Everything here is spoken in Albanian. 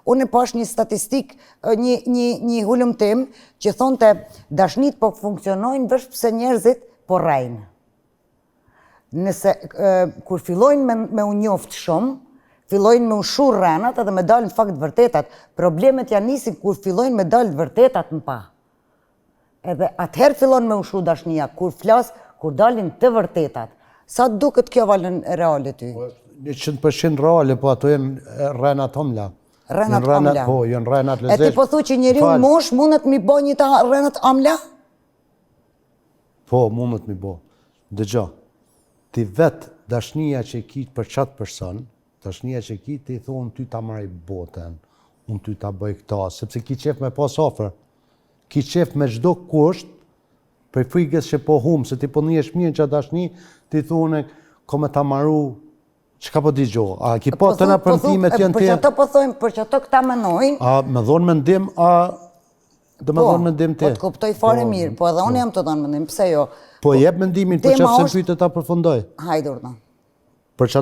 Unë pash një statistik, një hulumtim që thonte dashnit po funksionojnë vetëm pse njerëzit po rrejnë. Nëse kur fillojnë me u njoft shumë, fillojnë me u shurë rrenat edhe me dalë në fakt vërtetat. Problemet janë nisin kur fillojnë me dalë vërtetat në pa. Edhe atëherë fillon me u shru dashnia, kur dalin të vërtetat. Sa duket kjo valën reale ty? 100% reale, po ato janë rrenat omla. Rrenat omla. Po, janë rrenat lezesh. E ti po thu që njeriu mosh mundet mi bo një ta rrenat omla? Po, mundet mi bo. Dëgjo, ti vetë dashnia që ki për qatë person, dashnia që ki ti thonë ty ta marrë botën, unë ty ta bëj këta, sepse ki qef me pas ofër. Ki qef me çdo kusht, për frikës që po humë, se ti po njësh mirë që dashni, ti thonë, ko me ta marru, çka po t'i gjohë? A ki po të në përntimet janë të... Për që ato po thojmë, për që ato këta menojnë... A me dhonë mendim, a... Do me dhonë mendim ti? Po të kuptoj fare mirë, po edhe unë jam të dhonë mendim, pse jo? Po jep mendimin, për që se pyte ta përfundoj. Hajdur, no. Për që